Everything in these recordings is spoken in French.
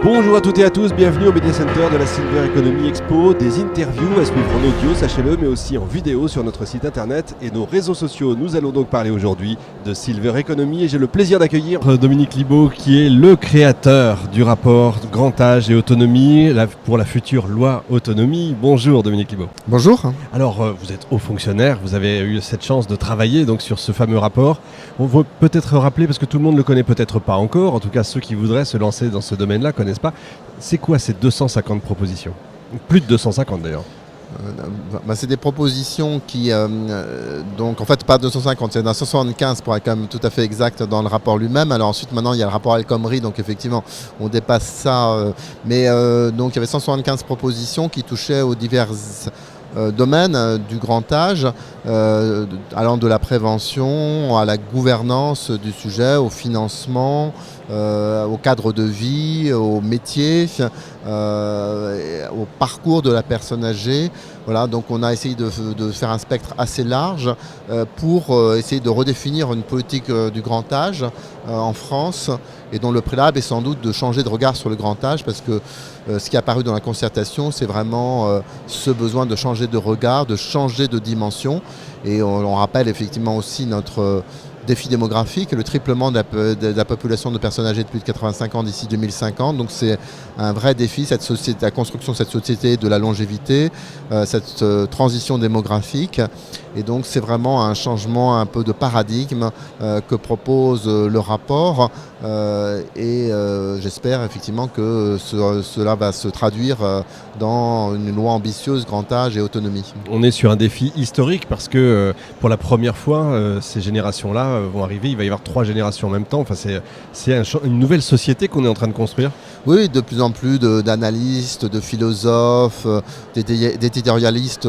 Bonjour à toutes et à tous, bienvenue au Media Center de la Silver Economy Expo. Des interviews à suivre en audio, sachez-le, mais aussi en vidéo sur notre site internet et nos réseaux sociaux. Nous allons donc parler aujourd'hui de Silver Economy et j'ai le plaisir d'accueillir Dominique Libaud qui est le créateur du rapport Grand Âge et Autonomie pour la future loi Autonomie. Bonjour Dominique Libaud. Bonjour. Alors vous êtes haut fonctionnaire, vous avez eu cette chance de travailler donc sur ce fameux rapport. On va peut-être rappeler, parce que tout le monde ne le connaît peut-être pas encore, en tout cas ceux qui voudraient se lancer dans ce domaine-là connaissent pas. C'est quoi ces 250 propositions ? Plus de 250 d'ailleurs. C'est des propositions qui, donc en fait pas 250, c'est 175 pour être quand même tout à fait exact dans le rapport lui-même. Alors ensuite maintenant il y a le rapport El Khomri, donc effectivement on dépasse ça. Donc il y avait 175 propositions qui touchaient aux diverses domaines du grand âge, allant de la prévention à la gouvernance du sujet, au financement, au cadre de vie, au métier, au parcours de la personne âgée. Voilà, donc on a essayé de faire un spectre assez large pour essayer de redéfinir une politique du grand âge en France, et dont le préalable est sans doute de changer de regard sur le grand âge, parce que ce qui est apparu dans la concertation, c'est vraiment ce besoin de changer de regard, de changer de dimension. Et on rappelle effectivement aussi notre défi démographique, le triplement de la population de personnes âgées de plus de 85 ans d'ici 2050. Donc c'est un vrai défi, cette société, la construction de cette société de la longévité, cette transition démographique. Et donc c'est vraiment un changement un peu de paradigme que propose le rapport. J'espère effectivement que cela va se traduire dans une loi ambitieuse, grand âge et autonomie. On est sur un défi historique parce que pour la première fois, ces générations-là vont arriver. Il va y avoir 3 générations en même temps. Enfin, c'est une nouvelle société qu'on est en train de construire. Oui, de plus en plus d'analystes, de philosophes, d'éditorialistes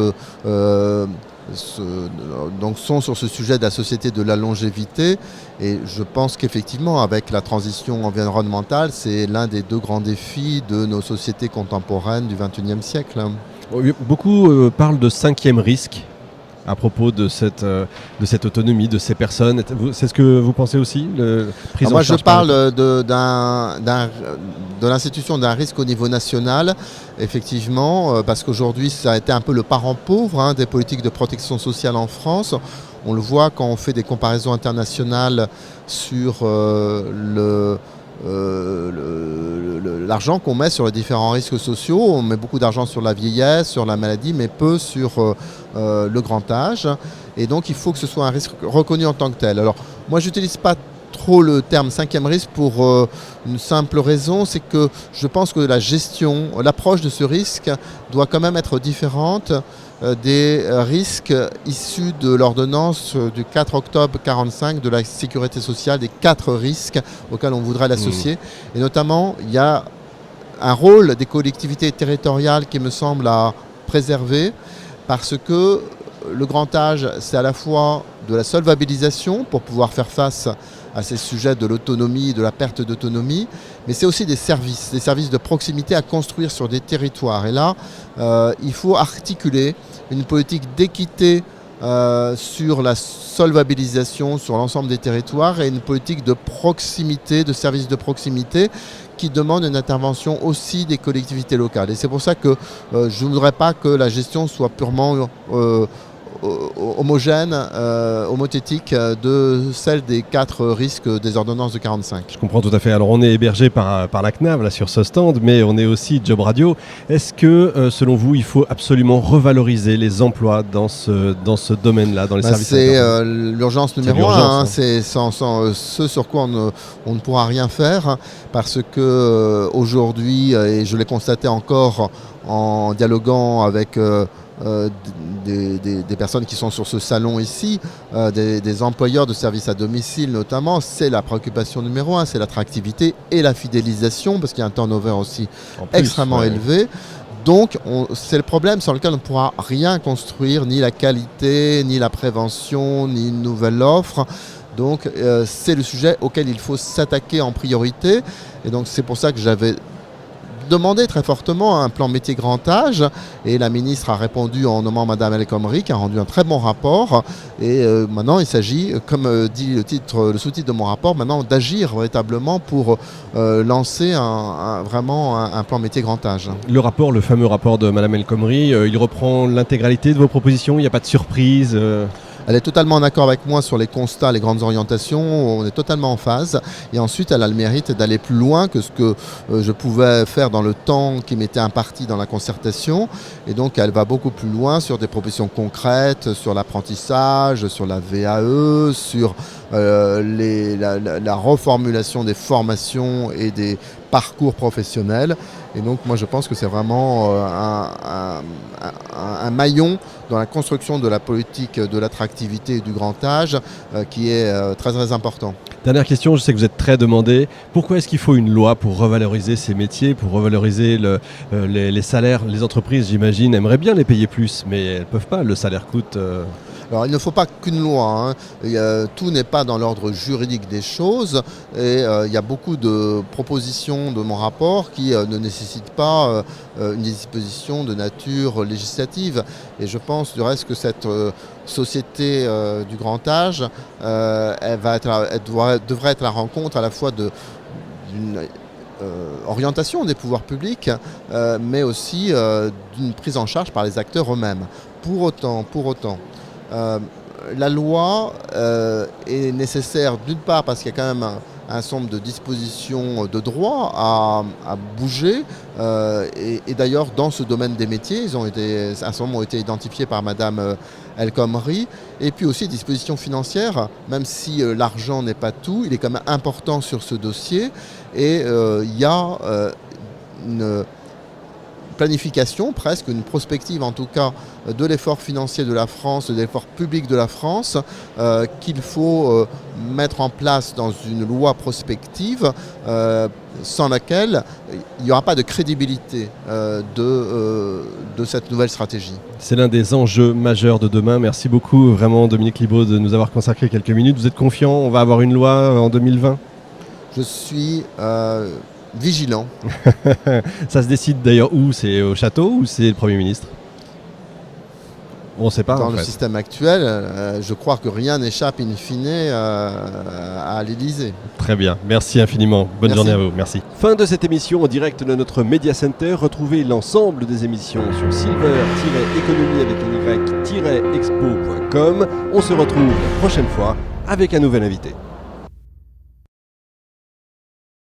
sont sur ce sujet de la société de la longévité, et je pense qu'effectivement avec la transition environnementale, c'est l'un des 2 grands défis de nos sociétés contemporaines du XXIe siècle. Beaucoup parlent de 5e risque à propos de cette autonomie, de ces personnes. C'est ce que vous pensez aussi, moi je parle de l'institution d'un risque au niveau national, effectivement, parce qu'aujourd'hui ça a été un peu le parent pauvre des politiques de protection sociale en France. On le voit quand on fait des comparaisons internationales sur l'argent qu'on met sur les différents risques sociaux. On met beaucoup d'argent sur la vieillesse, sur la maladie, mais peu sur le grand âge. Et donc il faut que ce soit un risque reconnu en tant que tel. Alors moi j'utilise pas trop le terme 5e risque pour une simple raison, c'est que je pense que l'approche de ce risque doit quand même être différente des risques issus de l'ordonnance du 4 octobre 1945 de la sécurité sociale, des 4 risques auxquels on voudrait l'associer. Et notamment, il y a un rôle des collectivités territoriales qui me semble à préserver, parce que le grand âge, c'est à la fois de la solvabilisation pour pouvoir faire face à ces sujets de l'autonomie, de la perte d'autonomie, mais c'est aussi des services de proximité à construire sur des territoires. Et là, il faut articuler une politique d'équité sur la solvabilisation sur l'ensemble des territoires, et une politique de proximité, de services de proximité qui demande une intervention aussi des collectivités locales. Et c'est pour ça que je ne voudrais pas que la gestion soit purement homogène, homothétique de celle des 4 risques des ordonnances de 45. Je comprends tout à fait. Alors on est hébergé par la CNAV là, sur ce stand, mais on est aussi Job Radio. Est-ce que selon vous, il faut absolument revaloriser les emplois dans ce domaine-là, dans les services? C'est l'urgence numéro 1. C'est ce sur quoi on ne pourra rien faire, parce que aujourd'hui, et je l'ai constaté encore en dialoguant avec des personnes qui sont sur ce salon ici, des employeurs de services à domicile notamment, c'est la préoccupation numéro 1, c'est l'attractivité et la fidélisation, parce qu'il y a un turnover aussi extrêmement élevé. Donc c'est le problème sur lequel on ne pourra rien construire, ni la qualité, ni la prévention, ni une nouvelle offre. Donc c'est le sujet auquel il faut s'attaquer en priorité, et donc c'est pour ça que j'avais demandé très fortement un plan métier grand âge et la ministre a répondu en nommant Madame El Khomri qui a rendu un très bon rapport et maintenant il s'agit, comme dit le sous-titre de mon rapport, maintenant d'agir véritablement pour lancer vraiment un plan métier grand âge. Le rapport, le fameux rapport de Madame El Khomri, il reprend l'intégralité de vos propositions, il n'y a pas de surprise Elle est totalement en accord avec moi sur les constats, les grandes orientations, on est totalement en phase. Et ensuite, elle a le mérite d'aller plus loin que ce que je pouvais faire dans le temps qui m'était imparti dans la concertation. Et donc, elle va beaucoup plus loin sur des propositions concrètes, sur l'apprentissage, sur la VAE, sur la reformulation des formations et des parcours professionnels. Et donc, moi, je pense que c'est vraiment un maillon dans la construction de la politique de l'attractivité et du grand âge qui est très très important. Dernière question, je sais que vous êtes très demandé. Pourquoi est-ce qu'il faut une loi pour revaloriser ces métiers, pour revaloriser les salaires? Les entreprises, j'imagine, aimeraient bien les payer plus, mais elles ne peuvent pas. Le salaire coûte... Alors il ne faut pas qu'une loi, tout n'est pas dans l'ordre juridique des choses et il y a beaucoup de propositions de mon rapport qui ne nécessitent pas une disposition de nature législative et je pense du reste que cette société du grand âge devrait être la rencontre à la fois d'une orientation des pouvoirs publics mais aussi d'une prise en charge par les acteurs eux-mêmes. Pour autant, la loi est nécessaire d'une part parce qu'il y a quand même un certain nombre de dispositions de droit à bouger et d'ailleurs dans ce domaine des métiers, un certain nombre ont été identifiés par Madame El Khomri et puis aussi des dispositions financières, même si l'argent n'est pas tout, il est quand même important sur ce dossier et il y a une planification, presque une prospective en tout cas de l'effort financier de la France, de l'effort public de la France qu'il faut mettre en place dans une loi prospective sans laquelle il n'y aura pas de crédibilité de cette nouvelle stratégie. C'est l'un des enjeux majeurs de demain. Merci beaucoup vraiment Dominique Libaud de nous avoir consacré quelques minutes. Vous êtes confiant, on va avoir une loi en 2020 ? Je suis vigilant. Ça se décide d'ailleurs où? C'est au château ou c'est le Premier ministre? On ne sait pas. Dans le système actuel, je crois que rien n'échappe in fine à l'Élysée. Très bien, merci infiniment. Bonne journée à vous, merci. Fin de cette émission en direct de notre Media Center. Retrouvez l'ensemble des émissions sur silver-economie avec un y-expo.com. On se retrouve la prochaine fois avec un nouvel invité.